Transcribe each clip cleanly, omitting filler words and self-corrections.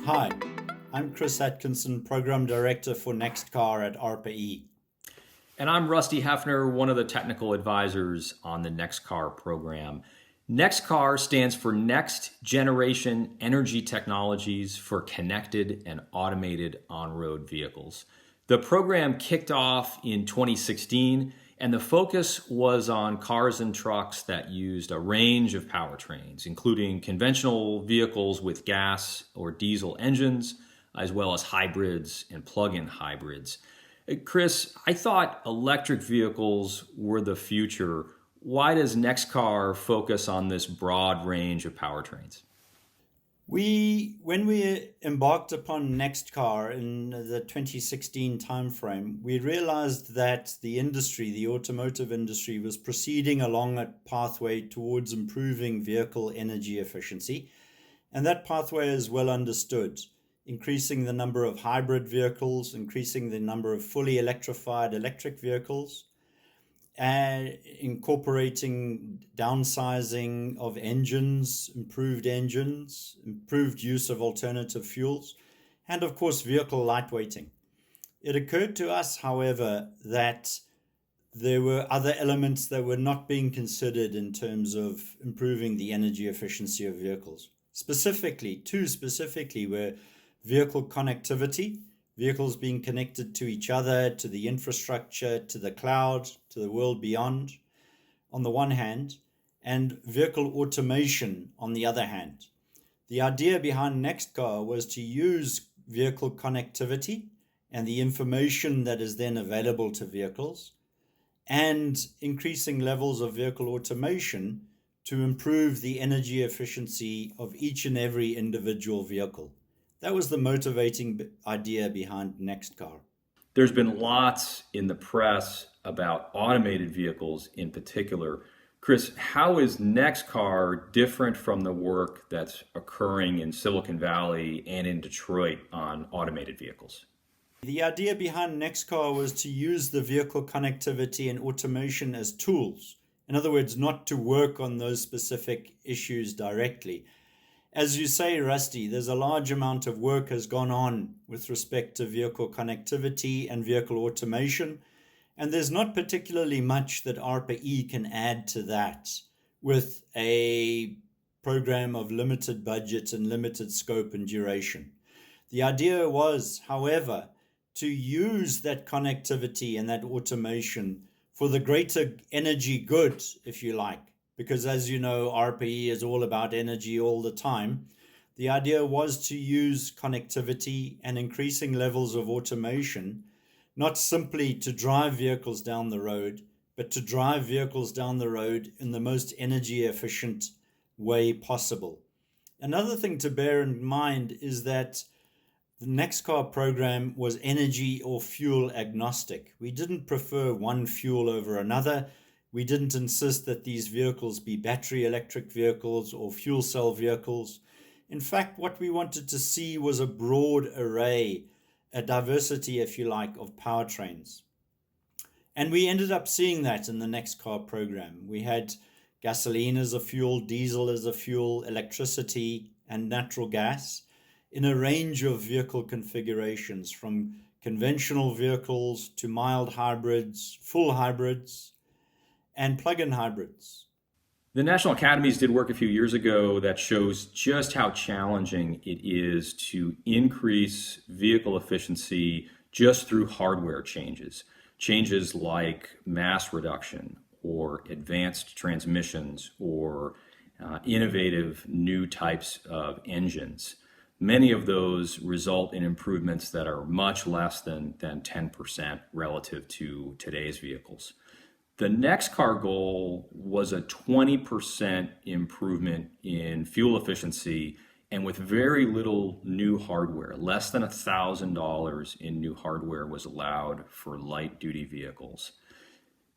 Hi, I'm Chris Atkinson, Program Director for NEXTCAR at ARPA-E. And I'm Rusty Heffner, one of the technical advisors on the NEXTCAR program. NEXTCAR stands for Next Generation Energy Technologies for Connected and Automated On-Road Vehicles. The program kicked off in 2016, and the focus was on cars and trucks that used a range of powertrains, including conventional vehicles with gas or diesel engines, as well as hybrids and plug-in hybrids. Chris, I thought electric vehicles were the future. Why does NEXTCAR focus on this broad range of powertrains? When we embarked upon NEXTCAR in the 2016 timeframe, we realized that the automotive industry, was proceeding along a pathway towards improving vehicle energy efficiency. And that pathway is well understood, increasing the number of hybrid vehicles, increasing the number of fully electrified electric vehicles, and incorporating downsizing of engines, improved use of alternative fuels, and of course, vehicle lightweighting. It occurred to us, however, that there were other elements that were not being considered in terms of improving the energy efficiency of vehicles. Two specifically were vehicle connectivity, vehicles being connected to each other, to the infrastructure, to the cloud, to the world beyond, on the one hand, and vehicle automation on the other hand. The idea behind NEXTCAR was to use vehicle connectivity and the information that is then available to vehicles and increasing levels of vehicle automation to improve the energy efficiency of each and every individual vehicle. That was the motivating idea behind NEXTCAR. There's been lots in the press about automated vehicles in particular. Chris, how is NEXTCAR different from the work that's occurring in Silicon Valley and in Detroit on automated vehicles? The idea behind NEXTCAR was to use the vehicle connectivity and automation as tools. In other words, not to work on those specific issues directly. As you say, Rusty, there's a large amount of work has gone on with respect to vehicle connectivity and vehicle automation, and there's not particularly much that ARPA-E can add to that with a program of limited budget and limited scope and duration. The idea was, however, to use that connectivity and that automation for the greater energy good, if you like. Because as you know, ARPA-E is all about energy all the time. The idea was to use connectivity and increasing levels of automation, not simply to drive vehicles down the road, but to drive vehicles down the road in the most energy efficient way possible. Another thing to bear in mind is that the NEXTCAR program was energy or fuel agnostic. We didn't prefer one fuel over another. We didn't insist that these vehicles be battery electric vehicles or fuel cell vehicles. In fact, what we wanted to see was a broad array, a diversity, if you like, of powertrains. And we ended up seeing that in the NEXTCAR program. We had gasoline as a fuel, diesel as a fuel, electricity, and natural gas in a range of vehicle configurations, from conventional vehicles to mild hybrids, full hybrids, and plug-in hybrids. The National Academies did work a few years ago that shows just how challenging it is to increase vehicle efficiency just through hardware changes. Changes like mass reduction or advanced transmissions or innovative new types of engines. Many of those result in improvements that are much less than 10% relative to today's vehicles. The NEXTCAR goal was a 20% improvement in fuel efficiency, and with very little new hardware. Less than $1,000 in new hardware was allowed for light-duty vehicles.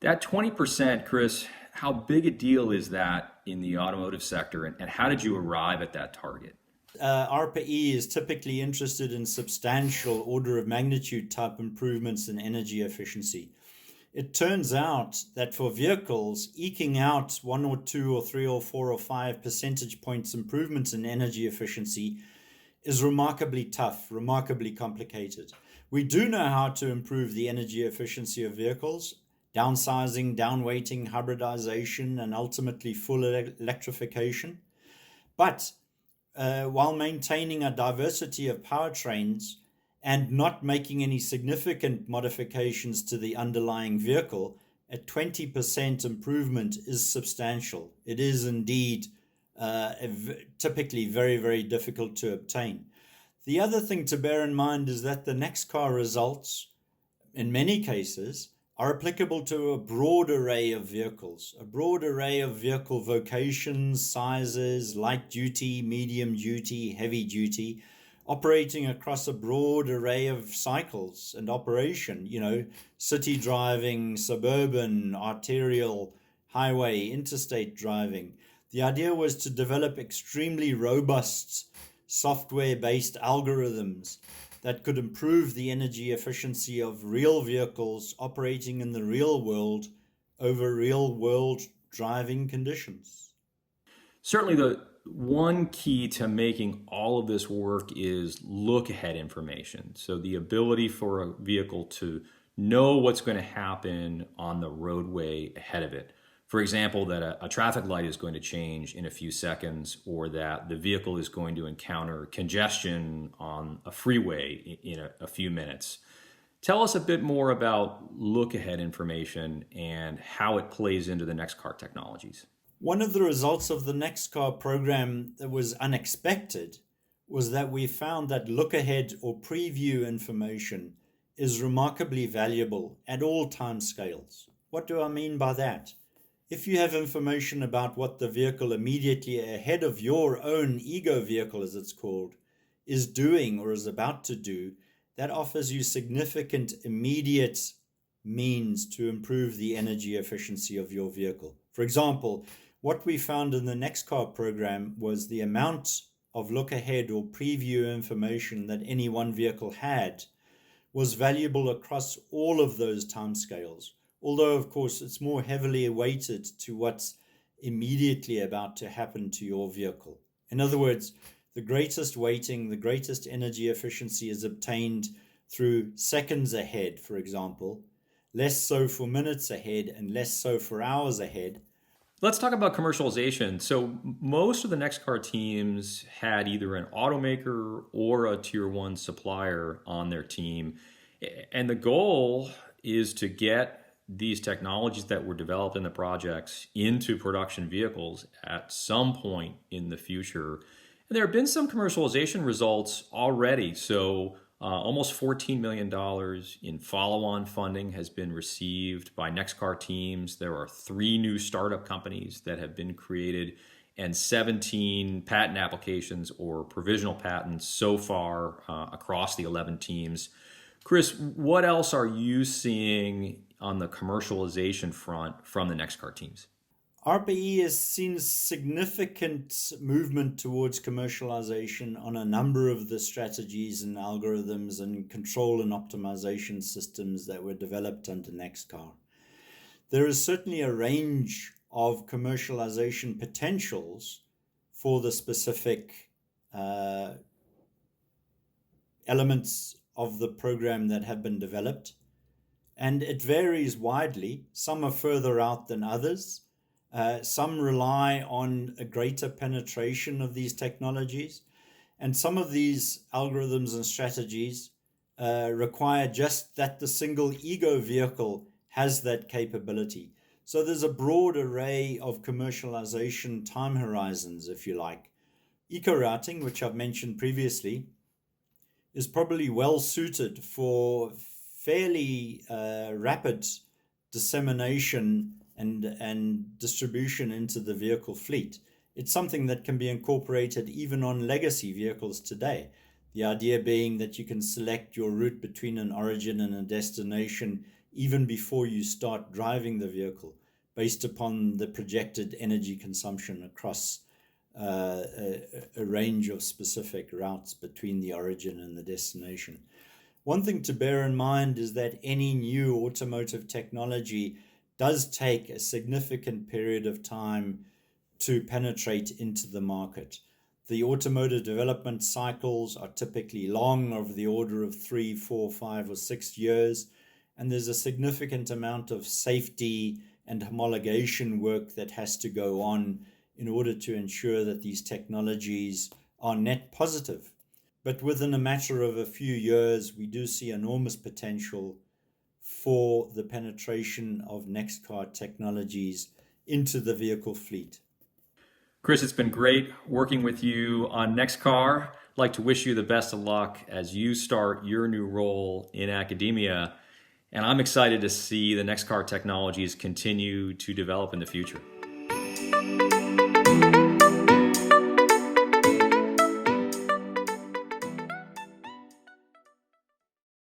That 20%, Chris, how big a deal is that in the automotive sector, and how did you arrive at that target? ARPA-E is typically interested in substantial order of magnitude type improvements in energy efficiency. It turns out that for vehicles, eking out 1 or 2 or 3 or 4 or 5 percentage points improvements in energy efficiency is remarkably tough, remarkably complicated. We do know how to improve the energy efficiency of vehicles, downsizing, downweighting, hybridization, and ultimately full electrification. But while maintaining a diversity of powertrains and not making any significant modifications to the underlying vehicle, a 20% improvement is substantial. It is indeed typically very, very difficult to obtain. The other thing to bear in mind is that the NEXTCAR results, in many cases, are applicable to a broad array of vehicles, a broad array of vehicle vocations, sizes, light duty, medium duty, heavy duty, operating across a broad array of cycles and operation, city driving, suburban, arterial, highway, interstate driving. The idea was to develop extremely robust software-based algorithms that could improve the energy efficiency of real vehicles operating in the real world over real world driving conditions. Certainly, the one key to making all of this work is look-ahead information. So the ability for a vehicle to know what's going to happen on the roadway ahead of it. For example, that a traffic light is going to change in a few seconds, or that the vehicle is going to encounter congestion on a freeway in a few minutes. Tell us a bit more about look-ahead information and how it plays into the NEXTCAR technologies. One of the results of the NEXTCAR program that was unexpected was that we found that look-ahead or preview information is remarkably valuable at all time scales. What do I mean by that? If you have information about what the vehicle immediately ahead of your own ego vehicle, as it's called, is doing or is about to do, that offers you significant immediate means to improve the energy efficiency of your vehicle. For example, what we found in the NEXTCAR program was the amount of look-ahead or preview information that any one vehicle had was valuable across all of those timescales. Although, of course, it's more heavily weighted to what's immediately about to happen to your vehicle. In other words, the greatest weighting, the greatest energy efficiency is obtained through seconds ahead, for example, less so for minutes ahead and less so for hours ahead. Let's talk about commercialization. So most of the NEXTCAR teams had either an automaker or a tier one supplier on their team. And the goal is to get these technologies that were developed in the projects into production vehicles at some point in the future. And there have been some commercialization results already. So almost $14 million in follow-on funding has been received by NEXTCAR teams. There are 3 new startup companies that have been created and 17 patent applications or provisional patents so far across the 11 teams. Chris, what else are you seeing on the commercialization front from the NEXTCAR teams? ARPA-E has seen significant movement towards commercialization on a number of the strategies and algorithms and control and optimization systems that were developed under NEXTCAR. There is certainly a range of commercialization potentials for the specific elements of the program that have been developed. And it varies widely. Some are further out than others. Some rely on a greater penetration of these technologies. And some of these algorithms and strategies require just that the single ego vehicle has that capability. So there's a broad array of commercialization time horizons, if you like. Eco-routing, which I've mentioned previously, is probably well suited for fairly rapid dissemination and distribution into the vehicle fleet. It's something that can be incorporated even on legacy vehicles today. The idea being that you can select your route between an origin and a destination even before you start driving the vehicle, based upon the projected energy consumption across a range of specific routes between the origin and the destination. One thing to bear in mind is that any new automotive technology does take a significant period of time to penetrate into the market. The automotive development cycles are typically long, over the order of 3, 4, 5, or 6 years, and there's a significant amount of safety and homologation work that has to go on in order to ensure that these technologies are net positive. But within a matter of a few years, we do see enormous potential for the penetration of NEXTCAR technologies into the vehicle fleet. Chris, it's been great working with you on NEXTCAR. I'd like to wish you the best of luck as you start your new role in academia. And I'm excited to see the NEXTCAR technologies continue to develop in the future.